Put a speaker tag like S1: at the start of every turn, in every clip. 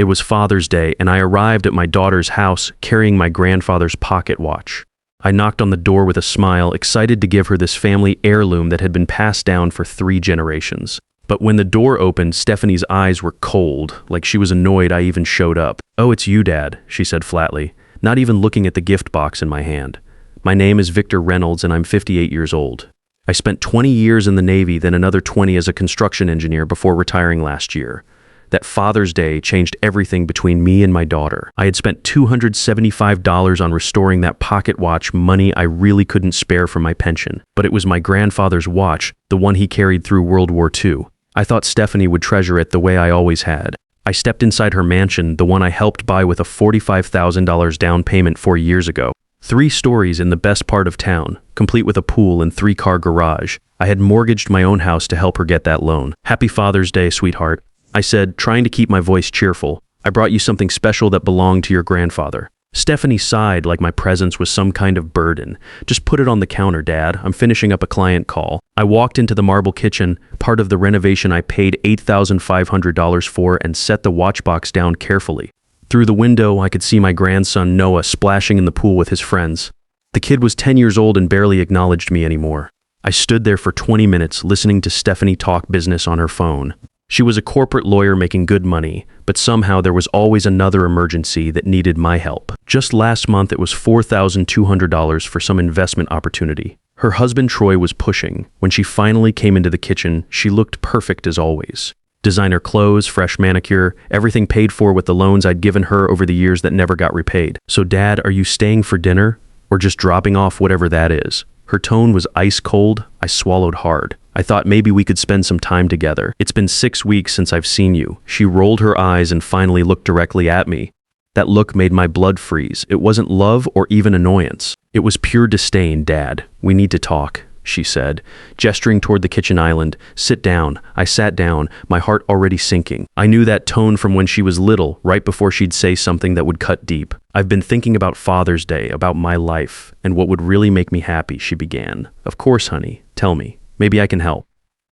S1: It was Father's Day, and I arrived at my daughter's house carrying my grandfather's pocket watch. I knocked on the door with a smile, excited to give her this family heirloom that had been passed down for 3 generations. But when the door opened, Stephanie's eyes were cold, like she was annoyed I even showed up. "Oh, it's you, Dad," she said flatly, not even looking at the gift box in my hand. "My name is Victor Reynolds, and I'm 58 years old. I spent 20 years in the Navy, then another 20 as a construction engineer before retiring last year. That Father's Day changed everything between me and my daughter. I had spent $275 on restoring that pocket watch, money I really couldn't spare from my pension. But it was my grandfather's watch, the one he carried through World War II. I thought Stephanie would treasure it the way I always had. I stepped inside her mansion, the one I helped buy with a $45,000 down payment 4 years ago. 3 stories in the best part of town, complete with a pool and 3-car garage. I had mortgaged my own house to help her get that loan. Happy Father's Day, sweetheart," I said, trying to keep my voice cheerful. "I brought you something special that belonged to your grandfather." Stephanie sighed like my presence was some kind of burden. "Just put it on the counter, Dad. I'm finishing up a client call." I walked into the marble kitchen, part of the renovation I paid $8,500 for, and set the watch box down carefully. Through the window, I could see my grandson Noah splashing in the pool with his friends. The kid was 10 years old and barely acknowledged me anymore. I stood there for 20 minutes listening to Stephanie talk business on her phone. She was a corporate lawyer making good money, but somehow there was always another emergency that needed my help. Just last month, it was $4,200 for some investment opportunity. Her husband Troy was pushing. When she finally came into the kitchen, she looked perfect as always. Designer clothes, fresh manicure, everything paid for with the loans I'd given her over the years that never got repaid. "So Dad, are you staying for dinner? Or just dropping off whatever that is?" Her tone was ice cold. I swallowed hard. I thought maybe we could spend some time together. "It's been 6 weeks since I've seen you." She rolled her eyes and finally looked directly at me. That look made my blood freeze. It wasn't love or even annoyance. It was pure disdain. "Dad, we need to talk," she said, gesturing toward the kitchen island. "Sit down." I sat down, my heart already sinking. I knew that tone from when she was little, right before she'd say something that would cut deep. "I've been thinking about Father's Day, about my life, and what would really make me happy," she began. "Of course, honey. Tell me. Maybe I can help."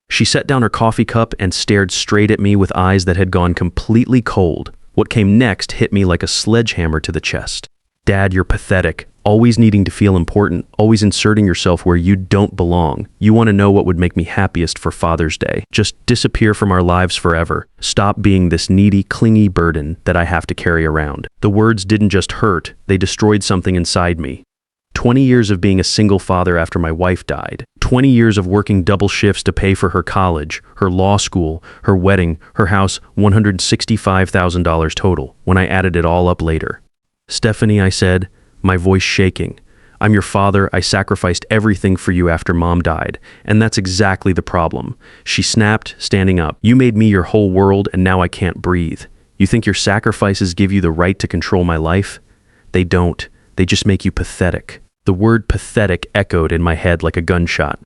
S1: She set down her coffee cup and stared straight at me with eyes that had gone completely cold. What came next hit me like a sledgehammer to the chest. "Dad, you're pathetic. Always needing to feel important, always inserting yourself where you don't belong. You want to know what would make me happiest for Father's Day. Just disappear from our lives forever. Stop being this needy, clingy burden that I have to carry around." The words didn't just hurt, they destroyed something inside me. 20 years of being a single father after my wife died. 20 years of working double shifts to pay for her college, her law school, her wedding, her house, $165,000 total, when I added it all up later. "Stephanie," I said, my voice shaking, "I'm your father. I sacrificed everything for you after Mom died, and that's exactly the problem." She snapped, standing up. "You made me your whole world, and now I can't breathe. You think your sacrifices give you the right to control my life? They don't. They just make you pathetic." The word pathetic echoed in my head like a gunshot.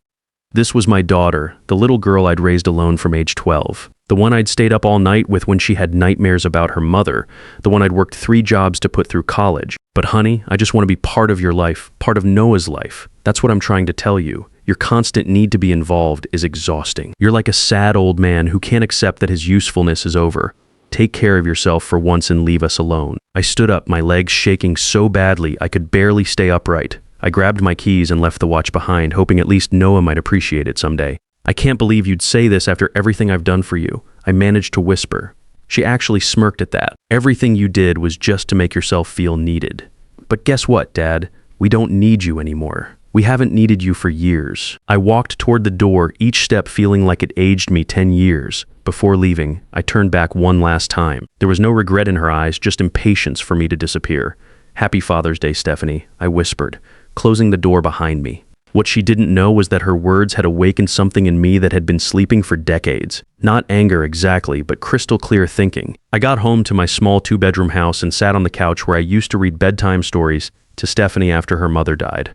S1: This was my daughter, the little girl I'd raised alone from age 12. The one I'd stayed up all night with when she had nightmares about her mother. The one I'd worked 3 jobs to put through college. "But honey, I just want to be part of your life, part of Noah's life. That's what I'm trying to tell you. Your constant need to be involved is exhausting. You're like a sad old man who can't accept that his usefulness is over. Take care of yourself for once and leave us alone." I stood up, my legs shaking so badly I could barely stay upright. I grabbed my keys and left the watch behind, hoping at least Noah might appreciate it someday. "I can't believe you'd say this after everything I've done for you," I managed to whisper. She actually smirked at that. "Everything you did was just to make yourself feel needed. But guess what, Dad? We don't need you anymore. We haven't needed you for years." I walked toward the door, each step feeling like it aged me 10 years. Before leaving, I turned back one last time. There was no regret in her eyes, just impatience for me to disappear. "Happy Father's Day, Stephanie," I whispered, closing the door behind me. What she didn't know was that her words had awakened something in me that had been sleeping for decades. Not anger exactly, but crystal clear thinking. I got home to my small 2-bedroom house and sat on the couch where I used to read bedtime stories to Stephanie after her mother died.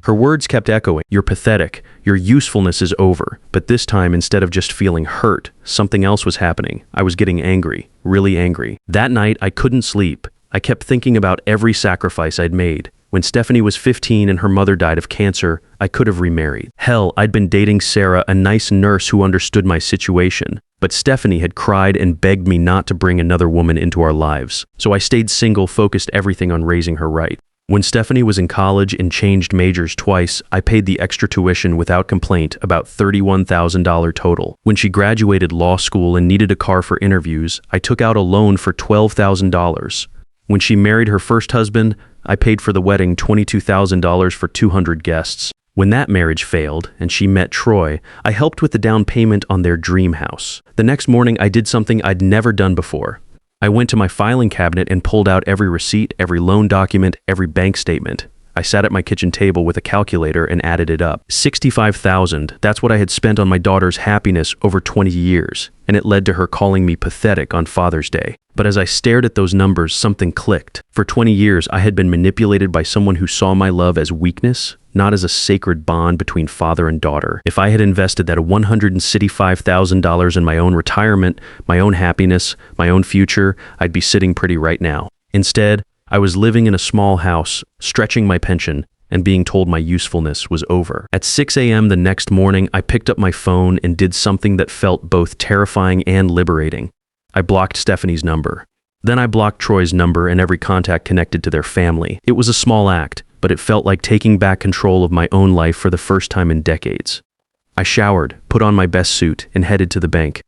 S1: Her words kept echoing. "You're pathetic. Your usefulness is over." But this time, instead of just feeling hurt, something else was happening. I was getting angry, really angry. That night, I couldn't sleep. I kept thinking about every sacrifice I'd made. When Stephanie was 15 and her mother died of cancer, I could have remarried. Hell, I'd been dating Sarah, a nice nurse who understood my situation. But Stephanie had cried and begged me not to bring another woman into our lives. So I stayed single, focused everything on raising her right. When Stephanie was in college and changed majors twice, I paid the extra tuition without complaint, about $31,000 total. When she graduated law school and needed a car for interviews, I took out a loan for $12,000. When she married her first husband, I paid for the wedding $22,000 for 200 guests. When that marriage failed and she met Troy, I helped with the down payment on their dream house. The next morning, I did something I'd never done before. I went to my filing cabinet and pulled out every receipt, every loan document, every bank statement. I sat at my kitchen table with a calculator and added it up. $65,000, that's what I had spent on my daughter's happiness over 20 years, and it led to her calling me pathetic on Father's Day. But as I stared at those numbers, something clicked. For 20 years, I had been manipulated by someone who saw my love as weakness, not as a sacred bond between father and daughter. If I had invested that $165,000 in my own retirement, my own happiness, my own future, I'd be sitting pretty right now. Instead, I was living in a small house, stretching my pension, and being told my usefulness was over. At 6 a.m. the next morning, I picked up my phone and did something that felt both terrifying and liberating. I blocked Stephanie's number. Then I blocked Troy's number and every contact connected to their family. It was a small act, but it felt like taking back control of my own life for the first time in decades. I showered, put on my best suit, and headed to the bank.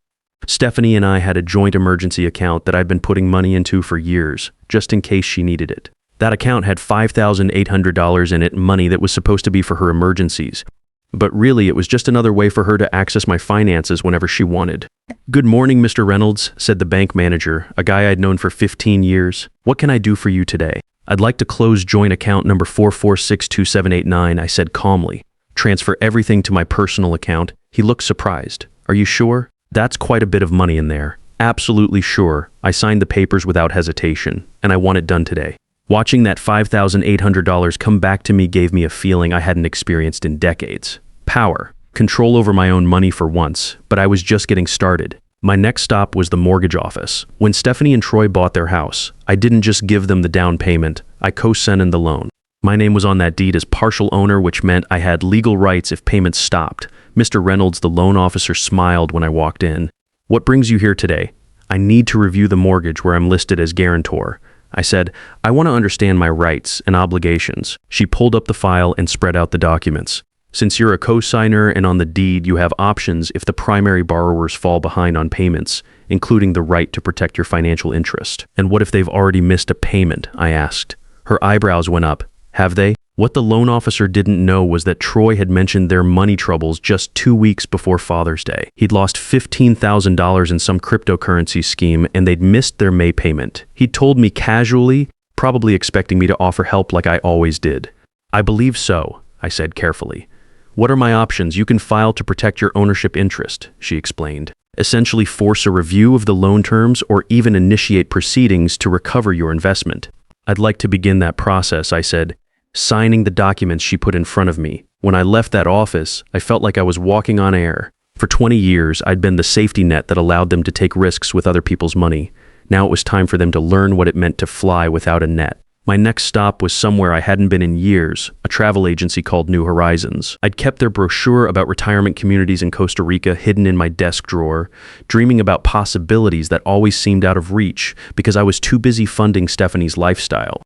S1: Stephanie and I had a joint emergency account that I'd been putting money into for years, just in case she needed it. That account had $5,800 in it, money that was supposed to be for her emergencies. But really, it was just another way for her to access my finances whenever she wanted. "Good morning, Mr. Reynolds," said the bank manager, a guy I'd known for 15 years. "What can I do for you today?" "I'd like to close joint account number 4462789, I said calmly. "Transfer everything to my personal account." He looked surprised. "Are you sure?" "That's quite a bit of money in there." "Absolutely sure." I signed the papers without hesitation, and I want it done today. Watching that $5,800 come back to me gave me a feeling I hadn't experienced in decades. Power. Control over my own money for once, but I was just getting started. My next stop was the mortgage office. When Stephanie and Troy bought their house, I didn't just give them the down payment, I co-signed the loan. My name was on that deed as partial owner, which meant I had legal rights if payments stopped. Mr. Reynolds, the loan officer, smiled when I walked in. "What brings you here today?" "I need to review the mortgage where I'm listed as guarantor." I said, "I want to understand my rights and obligations." She pulled up the file and spread out the documents. "Since you're a co-signer and on the deed, you have options if the primary borrowers fall behind on payments, including the right to protect your financial interest." "And what if they've already missed a payment?" I asked. Her eyebrows went up. "Have they?" What the loan officer didn't know was that Troy had mentioned their money troubles just 2 weeks before Father's Day. He'd lost $15,000 in some cryptocurrency scheme, and they'd missed their May payment. He'd told me casually, probably expecting me to offer help like I always did. "I believe so," I said carefully. "What are my options? You can file to protect your ownership interest," she explained. "Essentially force a review of the loan terms or even initiate proceedings to recover your investment." "I'd like to begin that process," I said, signing the documents she put in front of me. When I left that office, I felt like I was walking on air. For 20 years, I'd been the safety net that allowed them to take risks with other people's money. Now it was time for them to learn what it meant to fly without a net. My next stop was somewhere I hadn't been in years, a travel agency called New Horizons. I'd kept their brochure about retirement communities in Costa Rica hidden in my desk drawer, dreaming about possibilities that always seemed out of reach because I was too busy funding Stephanie's lifestyle.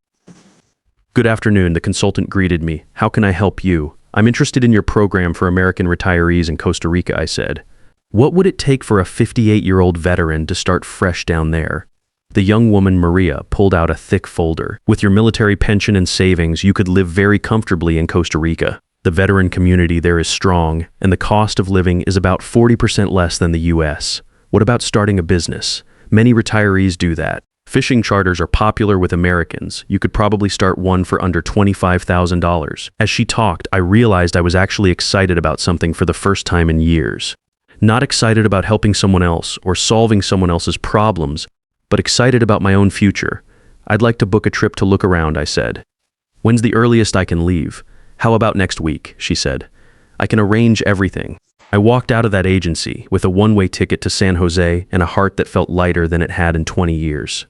S1: "Good afternoon," the consultant greeted me. "How can I help you?" "I'm interested in your program for American retirees in Costa Rica," I said. "What would it take for a 58-year-old veteran to start fresh down there?" The young woman, Maria, pulled out a thick folder. "With your military pension and savings, you could live very comfortably in Costa Rica. The veteran community there is strong, and the cost of living is about 40% less than the US. What about starting a business? Many retirees do that. Fishing charters are popular with Americans. You could probably start one for under $25,000. As she talked, I realized I was actually excited about something for the first time in years. Not excited about helping someone else or solving someone else's problems, but excited about my own future. "I'd like to book a trip to look around," I said. "When's the earliest I can leave?" "How about next week?" she said. "I can arrange everything." I walked out of that agency with a one-way ticket to San Jose and a heart that felt lighter than it had in 20 years.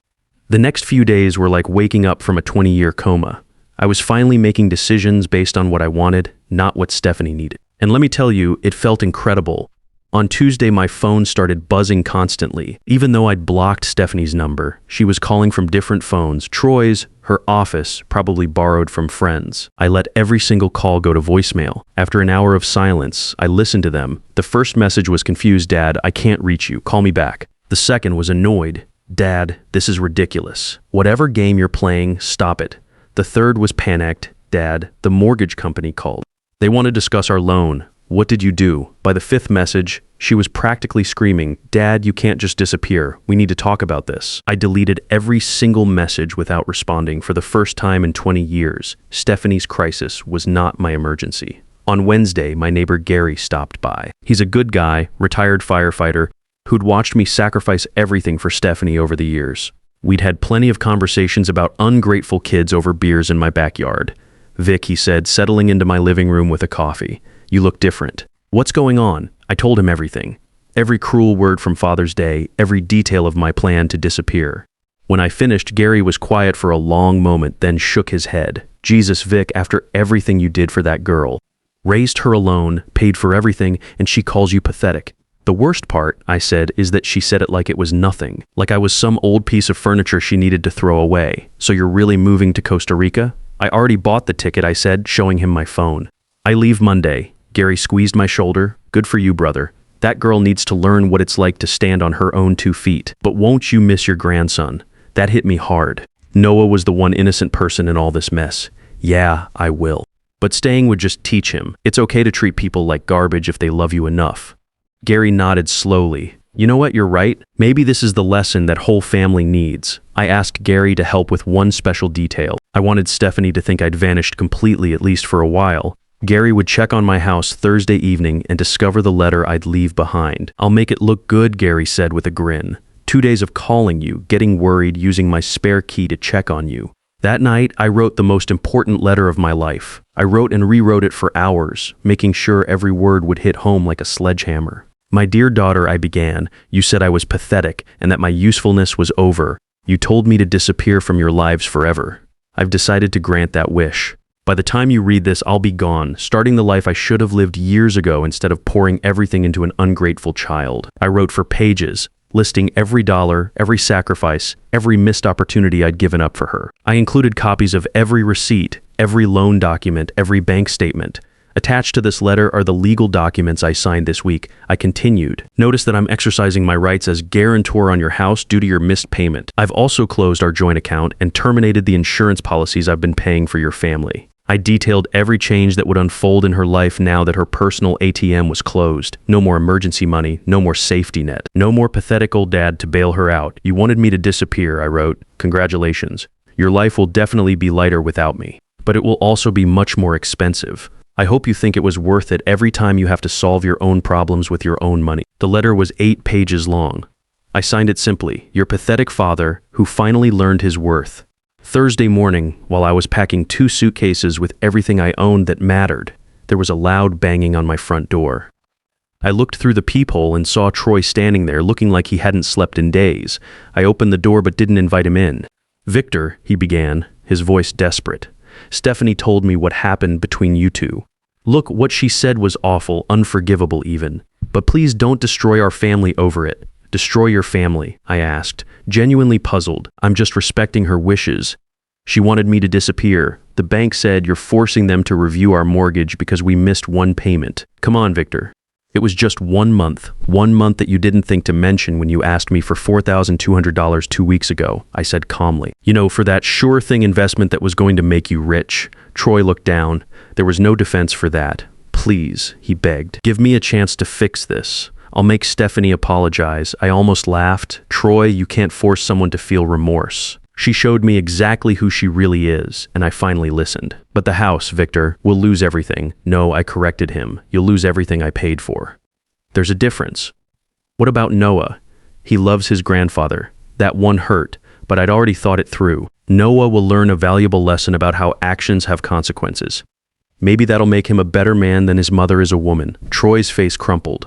S1: The next few days were like waking up from a 20-year coma. I was finally making decisions based on what I wanted, not what Stephanie needed. And let me tell you, it felt incredible. On Tuesday, my phone started buzzing constantly. Even though I'd blocked Stephanie's number, she was calling from different phones, Troy's, her office, probably borrowed from friends. I let every single call go to voicemail. After an hour of silence, I listened to them. The first message was confused, Dad, I can't reach you, call me back. The second was annoyed, Dad, this is ridiculous. Whatever game you're playing, stop it. The third was panicked, Dad, the mortgage company called. They want to discuss our loan. What did you do? By the fifth message, she was practically screaming, Dad, you can't just disappear. We need to talk about this. I deleted every single message without responding for the first time in 20 years. Stephanie's crisis was not my emergency. On Wednesday, my neighbor Gary stopped by. He's a good guy, retired firefighter, who'd watched me sacrifice everything for Stephanie over the years. We'd had plenty of conversations about ungrateful kids over beers in my backyard. Vic, he said, settling into my living room with a coffee. You look different. What's going on? I told him everything. Every cruel word from Father's Day, every detail of my plan to disappear. When I finished, Gary was quiet for a long moment, then shook his head. Jesus, Vic, after everything you did for that girl. Raised her alone, paid for everything, and she calls you pathetic. The worst part, I said, is that she said it like it was nothing. Like I was some old piece of furniture she needed to throw away. So you're really moving to Costa Rica? I already bought the ticket, I said, showing him my phone. I leave Monday. Gary squeezed my shoulder. Good for you, brother. That girl needs to learn what it's like to stand on her own 2 feet. But won't you miss your grandson? That hit me hard. Noah was the one innocent person in all this mess. Yeah, I will. But staying would just teach him. It's okay to treat people like garbage if they love you enough. Gary nodded slowly. You know what, you're right. Maybe this is the lesson that whole family needs. I asked Gary to help with one special detail. I wanted Stephanie to think I'd vanished completely, at least for a while. Gary would check on my house Thursday evening and discover the letter I'd leave behind. I'll make it look good, Gary said with a grin. 2 days of calling you, getting worried, using my spare key to check on you. That night, I wrote the most important letter of my life. I wrote and rewrote it for hours, making sure every word would hit home like a sledgehammer. My dear daughter, I began, you said I was pathetic and that my usefulness was over. You told me to disappear from your lives forever. I've decided to grant that wish. By the time you read this, I'll be gone, starting the life I should have lived years ago instead of pouring everything into an ungrateful child. I wrote for pages, listing every dollar, every sacrifice, every missed opportunity I'd given up for her. I included copies of every receipt, every loan document, every bank statement. Attached to this letter are the legal documents I signed this week. I continued. Notice that I'm exercising my rights as guarantor on your house due to your missed payment. I've also closed our joint account and terminated the insurance policies I've been paying for your family. I detailed every change that would unfold in her life now that her personal ATM was closed. No more emergency money, no more safety net, no more pathetic old dad to bail her out. You wanted me to disappear, I wrote. Congratulations. Your life will definitely be lighter without me, but it will also be much more expensive. I hope you think it was worth it every time you have to solve your own problems with your own money. The letter was 8 pages long. I signed it simply, your pathetic father, who finally learned his worth. Thursday morning, while I was packing 2 suitcases with everything I owned that mattered, there was a loud banging on my front door. I looked through the peephole and saw Troy standing there looking like he hadn't slept in days. I opened the door but didn't invite him in. Victor, he began, his voice desperate. Stephanie told me what happened between you two. Look, what she said was awful, unforgivable even. But please don't destroy our family over it. Destroy your family, I asked, genuinely puzzled. I'm just respecting her wishes. She wanted me to disappear. The bank said you're forcing them to review our mortgage because we missed 1 payment. Come on, Victor. It was just 1 month. 1 month that you didn't think to mention when you asked me for $4,200 2 weeks ago, I said calmly. You know, for that sure thing investment that was going to make you rich. Troy looked down. There was no defense for that. Please, he begged, give me a chance to fix this. I'll make Stephanie apologize. I almost laughed. Troy, you can't force someone to feel remorse. She showed me exactly who she really is, and I finally listened. But the house, Victor, will lose everything. No, I corrected him. You'll lose everything I paid for. There's a difference. What about Noah? He loves his grandfather. That one hurt, but I'd already thought it through. Noah will learn a valuable lesson about how actions have consequences. Maybe that'll make him a better man than his mother is a woman. Troy's face crumpled.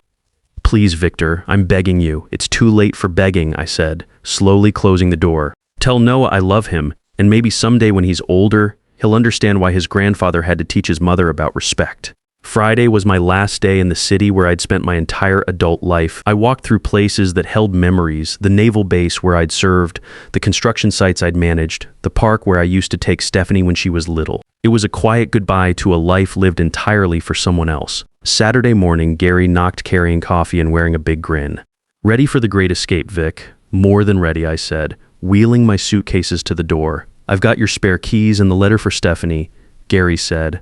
S1: Please, Victor, I'm begging you. It's too late for begging, I said, slowly closing the door. Tell Noah I love him, and maybe someday when he's older, He'll understand why his grandfather had to teach his mother about respect. Friday was my last day in the city where I'd spent my entire adult life. I walked through places that held memories, the naval base where I'd served, the construction sites I'd managed, the park where I used to take Stephanie when she was little. It was a quiet goodbye to a life lived entirely for someone else. Saturday morning, Gary knocked carrying coffee and wearing a big grin. "Ready for the great escape, Vic?" "More than ready," I said, wheeling my suitcases to the door. "I've got your spare keys and the letter for Stephanie," Gary said.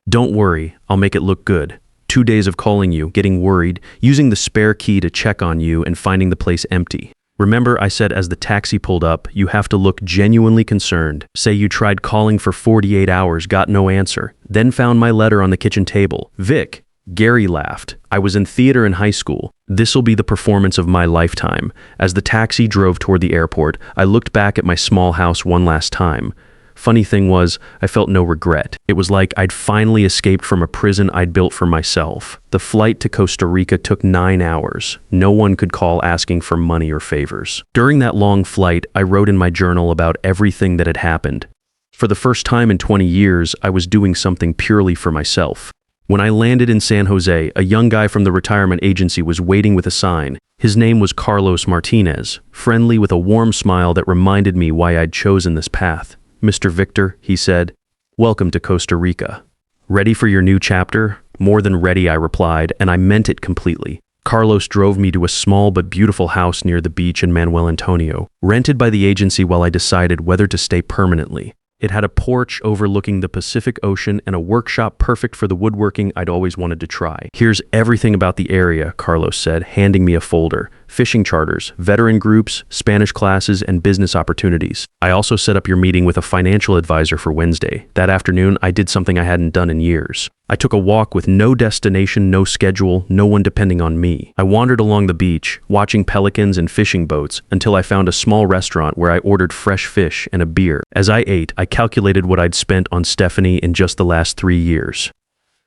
S1: "Don't worry, I'll make it look good. 2 days of calling you, getting worried, using the spare key to check on you and finding the place empty. Remember, I said as the taxi pulled up, you have to look genuinely concerned. Say you tried calling for 48 hours, got no answer, then found my letter on the kitchen table. Vic." Gary laughed. "I was in theater in high school. This'll be the performance of my lifetime." As the taxi drove toward the airport, I looked back at my small house one last time. Funny thing was, I felt no regret. It was like I'd finally escaped from a prison I'd built for myself. The flight to Costa Rica took 9 hours. No one could call asking for money or favors. During that long flight, I wrote in my journal about everything that had happened. For the first time in 20 years, I was doing something purely for myself. When I landed in San Jose, a young guy from the retirement agency was waiting with a sign. His name was Carlos Martinez, friendly with a warm smile that reminded me why I'd chosen this path. "Mr. Victor," he said, "welcome to Costa Rica. Ready for your new chapter?" "More than ready," I replied, and I meant it completely. Carlos drove me to a small but beautiful house near the beach in Manuel Antonio, rented by the agency while I decided whether to stay permanently. It had a porch overlooking the Pacific Ocean and a workshop perfect for the woodworking I'd always wanted to try. "Here's everything about the area," Carlos said, handing me a folder. "Fishing charters, veteran groups, Spanish classes, and business opportunities. I also set up your meeting with a financial advisor for Wednesday. That afternoon, I did something I hadn't done in years. I took a walk with no destination, no schedule, no one depending on me. I wandered along the beach, watching pelicans and fishing boats, until I found a small restaurant where I ordered fresh fish and a beer. As I ate, I calculated what I'd spent on Stephanie in just the last 3 years.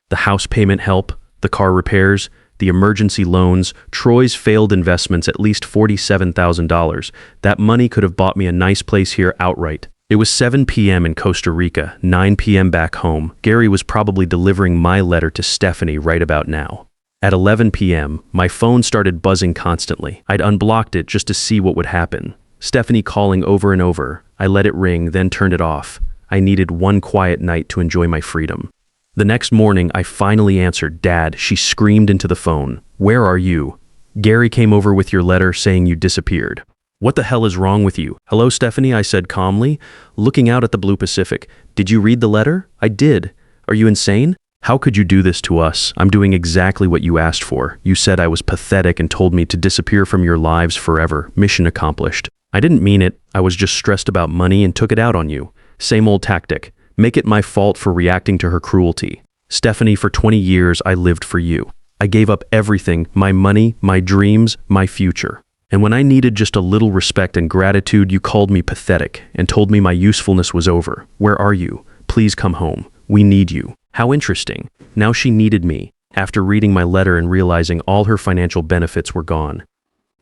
S1: The house payment help, the car repairs, the emergency loans, Troy's failed investments, at least $47,000. That money could have bought me a nice place here outright. It was 7 p.m. in Costa Rica, 9 p.m. back home. Gary was probably delivering my letter to Stephanie right about now. At 11 p.m., my phone started buzzing constantly. I'd unblocked it just to see what would happen. Stephanie calling over and over. I let it ring, then turned it off. I needed one quiet night to enjoy my freedom. The next morning, I finally answered. "Dad," she screamed into the phone. "Where are you?" "Gary came over with your letter saying you disappeared." "What the hell is wrong with you?" "Hello, Stephanie," I said calmly, looking out at the blue Pacific. "Did you read the letter?" "I did." "Are you insane? How could you do this to us? I'm doing exactly what you asked for. You said I was pathetic and told me to disappear from your lives forever. Mission accomplished." "I didn't mean it. I was just stressed about money and took it out on you." "Same old tactic. Make it my fault for reacting to her cruelty." "Stephanie, for 20 years, I lived for you. I gave up everything, my money, my dreams, my future. And when I needed just a little respect and gratitude, you called me pathetic and told me my usefulness was over. Where are you? Please come home. We need you." How interesting. Now she needed me, after reading my letter and realizing all her financial benefits were gone.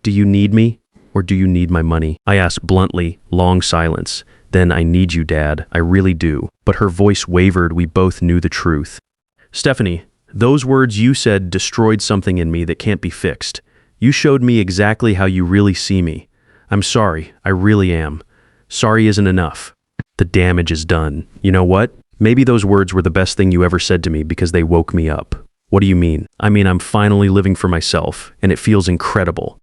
S1: "Do you need me, or do you need my money?" I asked bluntly. Long silence. Then, "I need you, Dad. I really do." But her voice wavered. We both knew the truth. "Stephanie, those words you said destroyed something in me that can't be fixed. You showed me exactly how you really see me. I'm sorry. I really am. Sorry isn't enough. The damage is done. You know what? Maybe those words were the best thing you ever said to me because they woke me up." "What do you mean?" "I mean, I'm finally living for myself, and it feels incredible."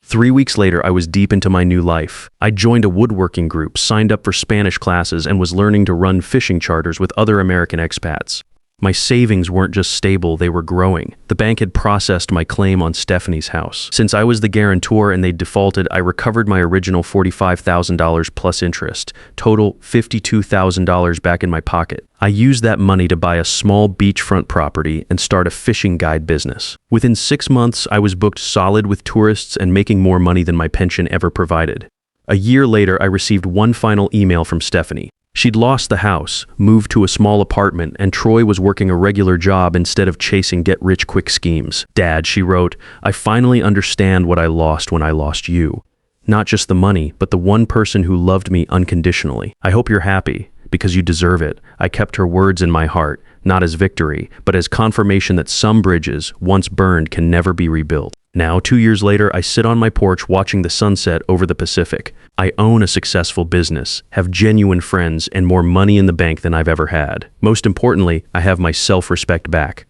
S1: 3 weeks later, I was deep into my new life. I joined a woodworking group, signed up for Spanish classes, and was learning to run fishing charters with other American expats. My savings weren't just stable, they were growing. The bank had processed my claim on Stephanie's house. Since I was the guarantor and they defaulted, I recovered my original $45,000 plus interest, total $52,000 back in my pocket. I used that money to buy a small beachfront property and start a fishing guide business. Within 6 months, I was booked solid with tourists and making more money than my pension ever provided. A year later, I received one final email from Stephanie. She'd lost the house, moved to a small apartment, and Troy was working a regular job instead of chasing get-rich-quick schemes. "Dad," she wrote, "I finally understand what I lost when I lost you. Not just the money, but the one person who loved me unconditionally. I hope you're happy, because you deserve it. I kept her words in my heart, not as victory, but as confirmation that some bridges, once burned, can never be rebuilt. Now, 2 years later, I sit on my porch watching the sunset over the Pacific. I own a successful business, have genuine friends, and more money in the bank than I've ever had. Most importantly, I have my self-respect back.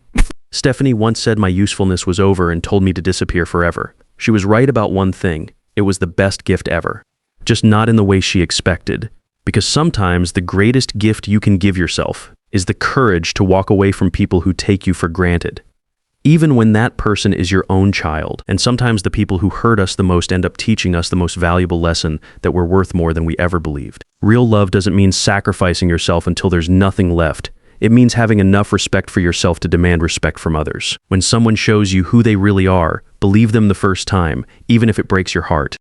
S1: Stephanie once said my usefulness was over and told me to disappear forever. She was right about one thing. It was the best gift ever. Just not in the way she expected. Because sometimes the greatest gift you can give yourself is the courage to walk away from people who take you for granted. Even when that person is your own child. And sometimes the people who hurt us the most end up teaching us the most valuable lesson that we're worth more than we ever believed. Real love doesn't mean sacrificing yourself until there's nothing left. It means having enough respect for yourself to demand respect from others. When someone shows you who they really are, believe them the first time, even if it breaks your heart.